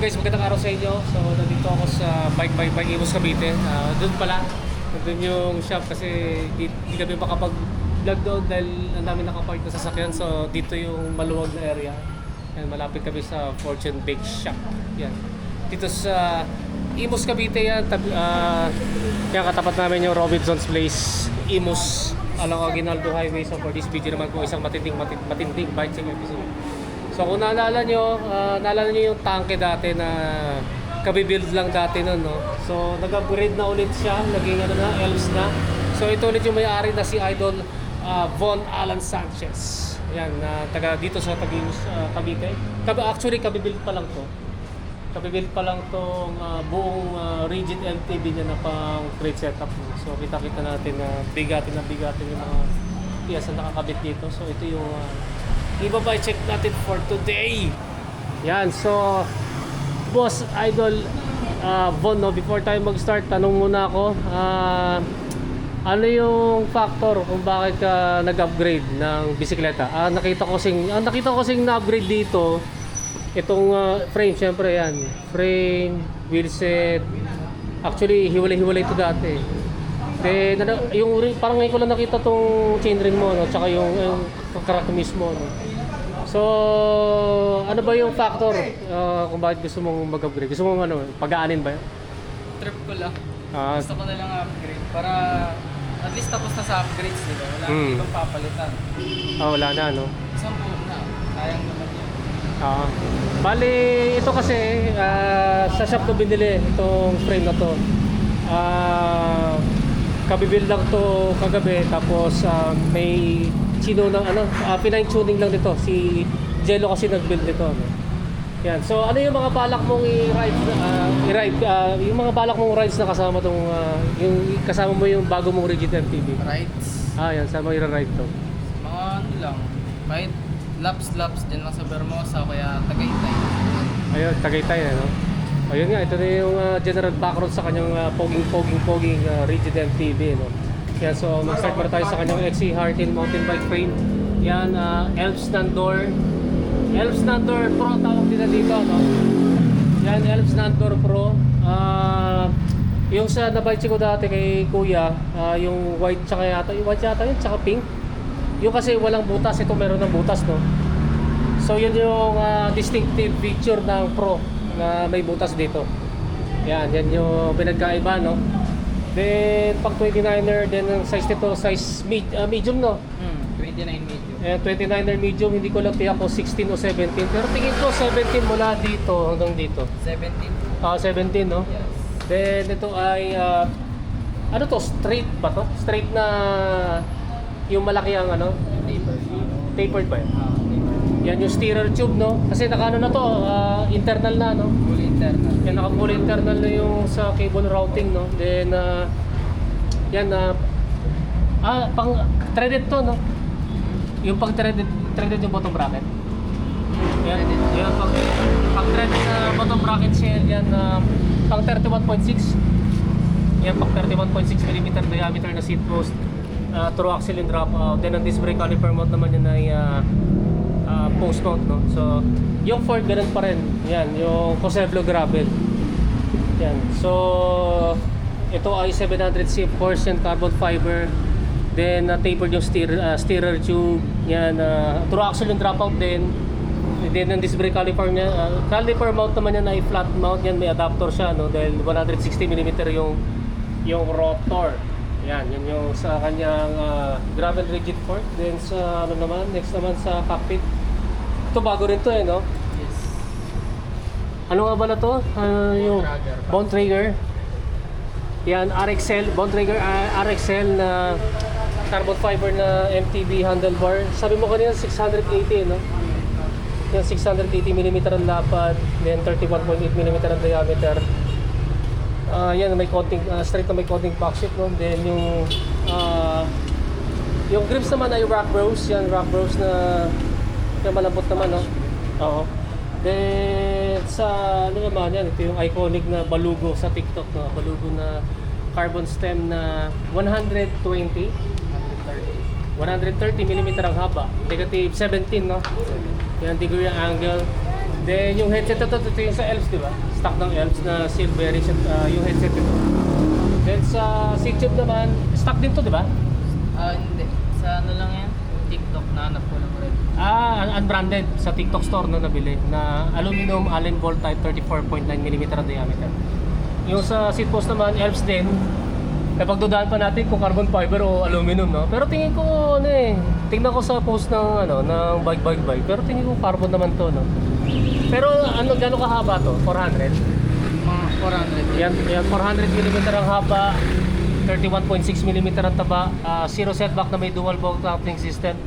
guys, magandang araw sa inyo. So nandito ako sa Bike by Imus Cavite. Doon pala, doon yung shop kasi di kami makapag-vlog doon dahil ang dami nakapark na sasakyan. So dito yung maluwag na area. Yan, malapit kami sa Fortune Bake Shop. Yan. Dito sa Imus Cavite yan. Kaya katapat namin yung Robinson's Place, Imus, along Aguinaldo Highway. So for this video naman po isang matinding biking episode. So kung naalala nyo yung tanke dati na kabibuild lang dati nun, no? So nag-upgrade na ulit siya, naging elves na. So ito ulit yung may-ari na si Idol Von Alan Sanchez. Yan, taga dito sa Cavite. Actually, kabibuild pa lang to. Kabibuild pa lang tong buong rigid MTB niya na pang crate setup. So kita-kita natin na bigatin yung mga piyesa na nakakabit dito. So ito yung ibabay check natin for today. Yan, so Boss Idol Von, no, before tayo mag-start, tanong muna ako, ano yung factor kung bakit ka nag-upgrade ng bisikleta? Nakita ko kasing na-upgrade dito itong frame, syempre yan. Frame, wheelset. Actually, hiwalay-hiwalay ito dati. Then, parang ngayon ko lang nakita tong chainring mo, no? Tsaka yung crack mismo, no? So, ano ba yung factor kung bakit gusto mong mag-upgrade? Gusto mong pag-aanin ba yun? Trip ko lang. Gusto ko na lang upgrade para at least tapos na sa upgrades, diba? Wala nang ibang papalitan. Wala na, no? Isang buo na. Sayang naman yun. Bali, ito kasi sa shop ko binili itong frame na to. Kabibuild lang to kagabi, tapos may chino ng pinine tuning lang dito. Si Jello kasi nag-build nito, no? Yan. So ano yung mga balak mong i-ride, yung mga balak mong rides na kasama tong yung kasama mo yung bago mong rigid MTB? Rides? Yan, saan mo i-ride to? Mga lang. Kahit laps din lang sa Bermosa, kaya Tagaytay. Ayun, Tagaytay, no? Ayun nga, ito na yung general background sa kanyang poging rigid MTB, no? Yan, so mag-start muna tayo sa kanyang XC Hardtail mountain bike frame. Yan, Elves Nandor Pro tawag nila dito, no? Yan, Elves Nandor Pro. Yung sa nabike ko dati kay Kuya, yung white yata yun, tsaka pink. Yung kasi walang butas, ito meron ng butas, no? So yun yung distinctive feature ng Pro na may butas dito. Yan yung pinagkaiba, no? Then pag 29er, then ang size nito, size medium, no? 29 medium. 29er medium, hindi ko lang tiyak ko 16 o 17. Pero tingin ko 17 mula dito hanggang dito. 17? 17, no? Yes. Then ito ay ano to? Straight ba to? Straight na yung malaki ang tapered ba yun? Yan yung steerer tube, no? Kasi naka na to, internal na, no? Fully internal. Yan, naka-full internal na yung sa cable routing, no? Then, yan, pang threaded to, no? Yung pang threaded yung bottom bracket. Yan, pang threaded na bottom bracket shell, yan, pang 31.6. Yan, pang 31.6mm diameter na seat post. Through axle and drop out. Then, ang disc brake caliper mount naman yun ay post mount, no? So, yung Ford ganun pa rin. Yan, yung Coseblo gravel. Yan. So, ito ay 700 of course, yan carbon fiber. Then, tapered yung steerer tube. Yan, through axle and drop out din. Then, ang disc brake caliper niya, caliper mount naman yan ay flat mount. Yan, may adapter siya, no? Dahil 160mm yung rotor. Yan yung sa kanyang gravel rigid fork. Then sa next naman sa cockpit. Ito bago rin to, no? Yes. Ano nga ba na to? Yung Bontrager. Yan, RXL, Bontrager RXL na carbon fiber na MTB handlebar. Sabi mo kanina 680, no? Yan, 680mm ang lapad, then 31.8mm ang diameter. Yan, may konting straight na may konting backshift, no? Then yung grips naman ay rock bros. Yan, rock bros na malambot naman, no? Oo. Then sa naman yan, ito yung iconic na balugo sa TikTok, no? Balugo na carbon stem na 130mm ang haba, negative 17, no? Yan, degree ang angle. Then yung headset ito yung sa Elves, di ba? Stock ng Elves na silver yung headset ito. Then sa seat tube naman, stock din to, di ba? Hindi. Sa ano lang yan? TikTok na hanap ko lang rin. Unbranded sa TikTok store na nabili na aluminum Allen bolt type 34.9mm ang diameter. Yung sa seat post naman, Elves din. Napagdudaan pa natin kung carbon fiber o aluminum, no? Pero tingin ko tingnan ko sa post ng ng bike. Pero tingin ko carbon naman to, no? Pero gaano kahaba to? 400? Mga 400. Yan 400mm ang haba, 31.6mm ang taba, zero setback na may dual bolt coupling system.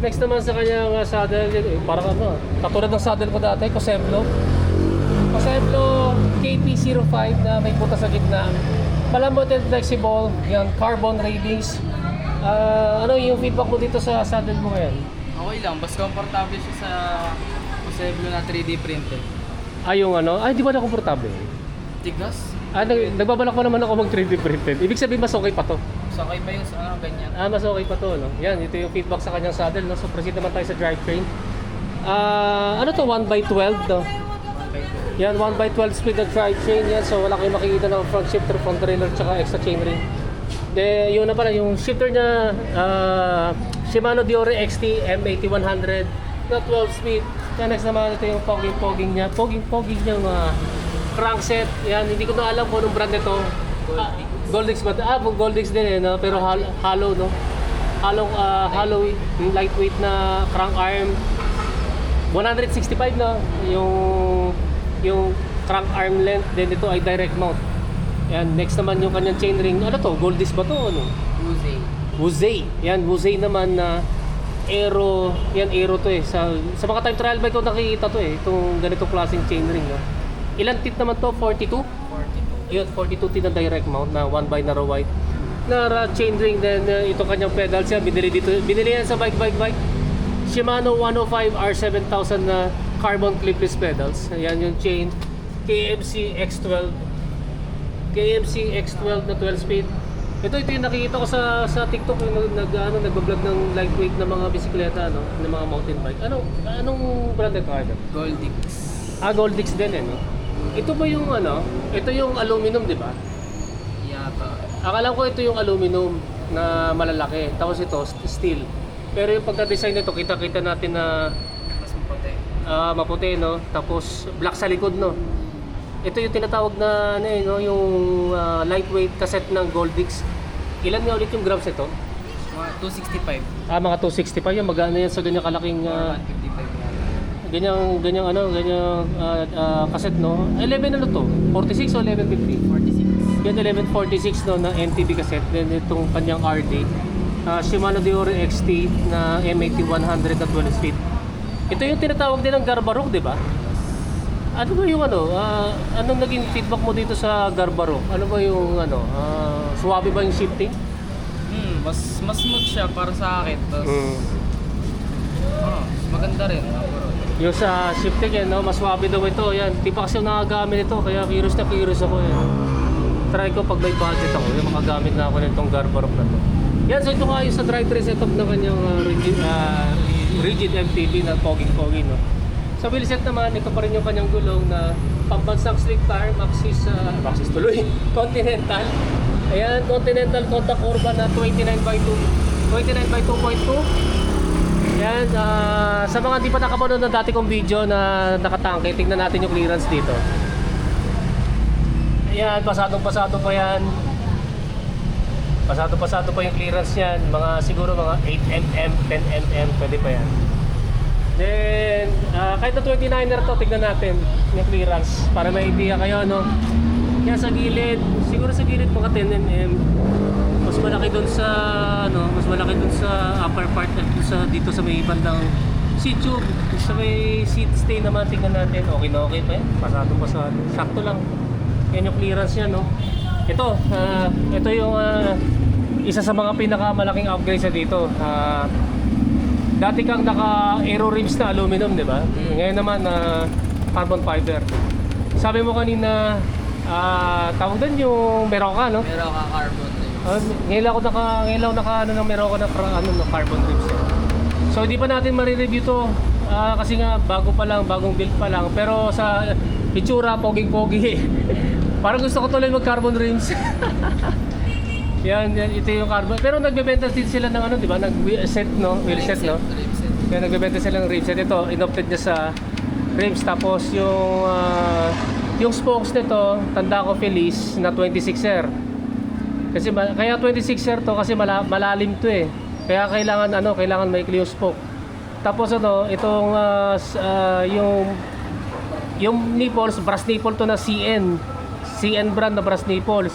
Next naman sa kanyang saddle, parang katulad ng saddle ko dati, Coseblo KP05 na may butas sa gitna. Malambot and flexible, yan, carbon railings. Ano yung feedback mo dito sa saddle mo ngayon? Okay lang, basta komportable siya sa Coseblo na 3D printed. Yung di ba na komportable? Tigas? Nagbabalak pa naman ako mag 3D printed. Ibig sabihin mas okay pa to. So okay ba yung ganyan? Mas okay pa to, no? Yan, ito yung feedback sa kanyang saddle, no? So proceed naman tayo sa drivetrain. Ano to, 1x12, no? Yan, 1x12 speed na drivetrain yan. So wala kayong makikita ng front shifter, front trailer, tsaka extra chainring. De, yun na pala, yung shifter niya, Shimano Diore XT M8100 na 12 speed. Yan, next naman ito yung pogging niya. Pogging niya crankset. Yan, hindi ko na alam kung anong brand nito. Goldix ba? Goldix din no? Pero hollow, no? Hollow, lightweight na crank arm. 165 na yung crank arm length. Then ito ay direct mount. Yan, next naman yung kanyang chainring. Ano to? Goldix ba to? Wuzay. Yan, Wuzay naman na aero. Yan, aero to Sa mga time trial bike ko nakikita to itong ganitong klaseng chainring, no? Ilang teeth naman to? 42? 42. Yun, 42 teeth na direct mount na 1 by narrow wide. Na chainring din, ito kanyang pedals yan. Binili yan sa bike. Shimano 105 R7000 na carbon clipless pedals. Ayan yung chain. KMC X12 na 12 speed. Ito yung nakikita ko sa TikTok yung nagbablog ng lightweight na mga bisikleta, no? Ng mga mountain bike. Anong brand ito? Goldix. Goldix din no? Ito ba yung ito yung aluminum, di ba? Yata. Akala ko ito yung aluminum na malalaki. Tapos ito steel. Pero yung pagka-design nito, kita-kita natin na Mas maputi. maputi, no? Tapos black sa likod, no? Ito yung tinatawag na yung lightweight cassette ng Goldix. Ilan nga ulit yung grams ito? Mga 265. Mga 265 yan. Magkano yan sa ganyang kalaking 155 ganyang cassette, no? 11 to? 46 o 1150? 46. Yan 1146, no, na MTB cassette. Then itong kanyang RD. Shimano Diore XT na M8100 na 12 speed. Ito yung tinatawag din ng Garbarok, di ba? Ano ba yung anong naging feedback mo dito sa Garbarok? Ano ba yung suwabe ba yung shifting? Mas smooth siya para sa akin. Tapos maganda rin. Yung sa shifting no, mas suwabe daw ito. Yan, di pa kasi nakagamit ito, kaya curious ako Try ko pag may budget ako, yung makagamit na ako nitong Garbarok na to. Yan, so ito nga yung sa drivetrain setup ng kanyang rigid MTB na pogging, no. Sa wheelset naman, ito pa rin yung kanyang gulong na pambansang slick tire, Maxxis tuloy, Continental. Ayan, Continental Contact Urban na 29x2.2. Ayan, sa mga di pa nakapanood ng dati kong video na nakatangke, tingnan natin yung clearance dito. Ayan, pasadong-pasado pa yan. Pasado-pasado pa yung clearance yan. Siguro mga 8mm, 10mm, pwede pa yan. Then, kahit na 29er to, tignan natin yung clearance para may idea kayo, no? Yan sa gilid, siguro sa gilid mga 10mm. Mas malaki dun sa, upper part dito sa may bandang seat tube. Sa may seat stay naman, tignan natin. Okay na okay pa yan. Pasado-pasado. Sakto lang. Yan yung clearance niya, no? Ito yung isa sa mga pinakamalaking upgrade sa dito. Dati kang naka-aero rims na aluminum, di ba? Ngayon naman carbon fiber. Sabi mo kanina, tawag doon yung Meroka, no? Meroka carbon rims. Ngayon lang naka ng Meroka na carbon rims. So hindi pa natin ma-review to. Kasi nga bago pa lang, bagong build pa lang. Pero sa itsura, poging-pogi. Parang gusto ko tuloy mag-carbon rims. yan, ito yung carbon. Pero nagbebenta din sila ng ano, di ba? Nag-set, no? Wheel set, no? Kaya nagbebenta sila ng rim set. Ito, inopted niya sa rims. Tapos yung spokes nito, tanda ko Feliz na 26er. Kasi kaya 26er to kasi malalim to eh. Kaya kailangan maikli yung spoke. Tapos itong yung nipples, brass nipple to na CN brand na brass nipples.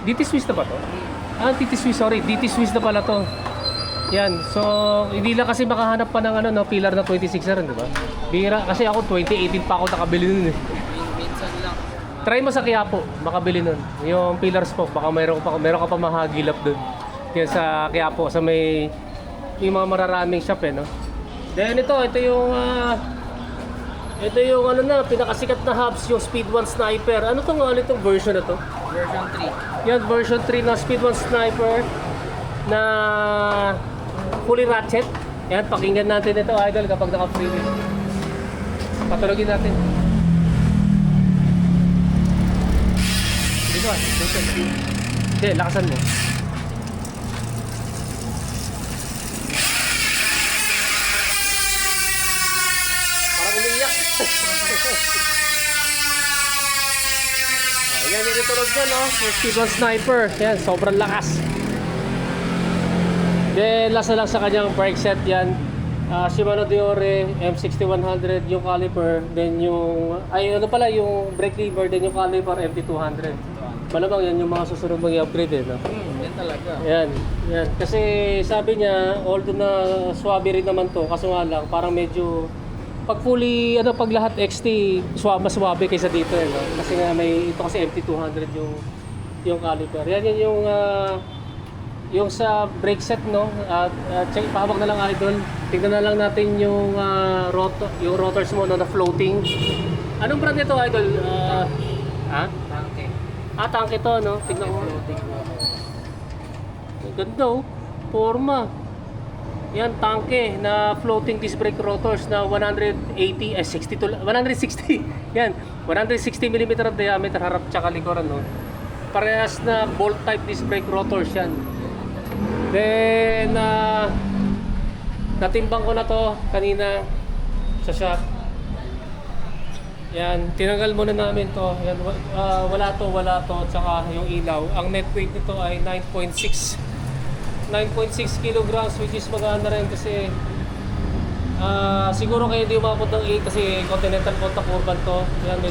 DT Swiss na ba to? DT Swiss, sorry. DT Swiss na pala to. Yan. So, hindi lang kasi makahanap pa ng pillar na 26er, di ba? Bira. Kasi ako 2018 pa ako nakabili nun eh. Minsan lang. Try mo sa Quiapo, makabili nun. Yung pillar spoke, baka meron ka pa mahagilap dun. Yan sa Quiapo, sa may mga mararaming shop eh, no? Then ito yung pinakasikat na hubs, yung Speed 1 Sniper. Ano itong version na to? Version 3. Yan, version 3 na Speed 1 Sniper na fully ratchet. Yan, pakinggan natin ito, idol, kapag naka-freeway. Patulogin natin. Dito Hindi, lakasan mo. Parang umiiyak. Yan yung itunog dyan, no? Yung Speed 1 Sniper. Yan, sobrang lakas. Then, last na lang sa kanyang brake set yan. Shimano Deore M6100 yung caliper. Then yung, yung brake lever. Then yung caliper MT200. Malamang yan yung mga susunod mong i-upgrade eh, no? Yan talaga. Yan. Kasi sabi niya, although na swabe rin naman to, kaso nga lang, parang medyo pag fully, pag lahat XT, mas swabe kaysa dito eh, no? Kasi nga ito kasi MT200 yung caliper. Yan yung sa brake set, no? Check, pahawak na lang, idol. Tingnan na lang natin yung rotors mo, no, na floating. Anong brand nito, idol? Tangke. Tangke to, no? Tingnan mo. Ganda, oh. Forma. Yan, tangke na floating disc brake rotors na 160. Yan, 160mm ang diameter, harap tsaka likuran, no? Parehas na bolt type disc brake rotors yan. Then, natimbang ko na to kanina sa shop. Yan, tinanggal muna namin to. Yan, wala to, tsaka yung ilaw. Ang net weight nito ay 9.6 kilograms, which is maganda rin kasi siguro kayo hindi umabot ng 8 kasi Continental Contact Urban to. Yan,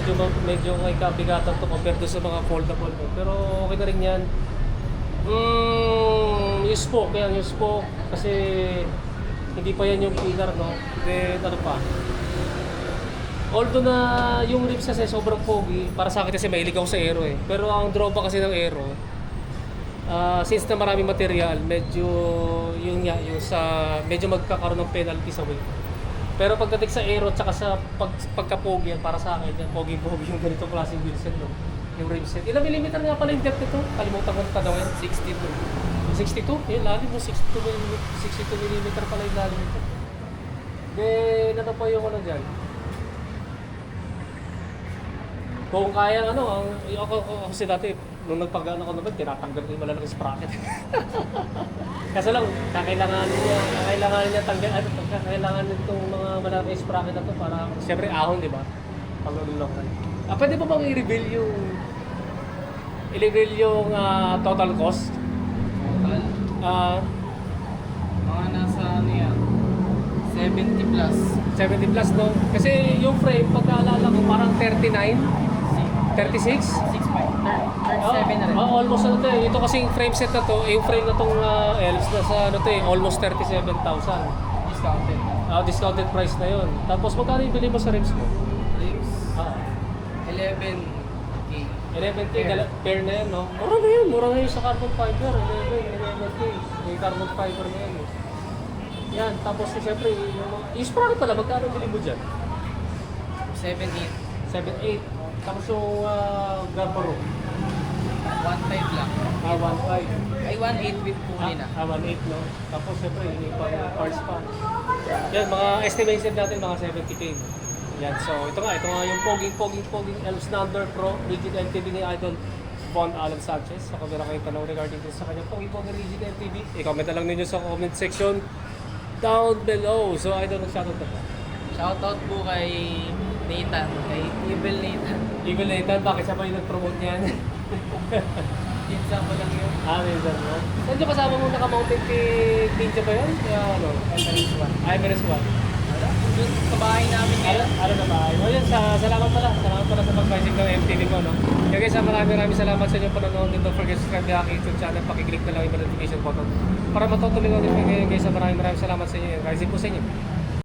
medyo may kabigatan to compared to sa mga foldable to. Pero okay na rin yan. Yung spoke kasi hindi pa yan yung pillar, no? Then ano pa, although na yung rims kasi sobrang pogi, para sa akin kasi mahilig ako sa aero eh. Pero ang drawback kasi ng aero, since na maraming material, medyo medyo magkakaroon ng penalty sa weight. Pero pagdating sa aero tsaka sa pagka-pogi, para sa akin yan, pogi-pogi yung ganitong klaseng wheelset, no? Yung rimset. Ilang millimeter nga pala yung depth nito? Kalimutan ko na tanongin. 62? Yung lalim mo, 62mm pala yung lalim nito. Then, ano pa yung dyan? Kung kaya ako kasi dati, nung nagpag-ano ko naman, tinatanggal ko yung malalaking sprocket. Kasi lang, kailangan itong mga malalaking sprocket na to para, siyempre ahon, di ba? Pag nalulungan. Pwede pa bang i-reveal yung total cost? Total? Mga nasa 70 plus. 70 plus, no? Kasi yung frame, pagkaalala ko, parang 39? 36? 37 na rin. Almost Ito kasing frame set na to, yung frame na tong ELS, nasa almost 37,000. Discounted. Discounted price na yun. Tapos magkano yung bili mo sa rims mo? Rims? 11K. 11K, pair na yan, no? Mura na yun sa carbon fiber. 11K. May carbon fiber na yan. Yan, tapos siyempre, yung sprocket pala, magkano bili mo dyan? 7.8. 7.8. Tapos yung Garbaro. 1.5 lang. 1.5. Ay, 1.8 with pulley na. 1.8, no? Tapos siyempre, yung parts pa. Yan, mga estimated natin mga 70K. Yan, so ito nga yung poging Elves Number Pro Rigid MTB ni Idol Von Alan Sanchez. So kung meron kayong tanong regarding din sa kanyang poging Rigid MTB, i-comment na lang ninyo sa comment section down below. So Idol, mag-shoutout na po. Shoutout po kay Nathan, kay Evil Nathan. Evil Nathan, bakit siya pa yung nag-promote niyan? Pinsa ko lang yun. Minsan mo. Saan yung kasama mo naka-mountain kay Ninja ba yun? Kaya ano? Everest One. Wala, doon sa bahay namin ngayon. Ano na ba? O yun, salamat pala. Salamat pala sa pag-vising ng MTV ko, no? Kaya guys, maraming salamat sa inyo panonood. Don't forget to subscribe sa aking YouTube channel. Pakiclick na lang yung notification button para matutuloy ko din kayo guys. Maraming salamat sa inyo. Rising po sa inyo.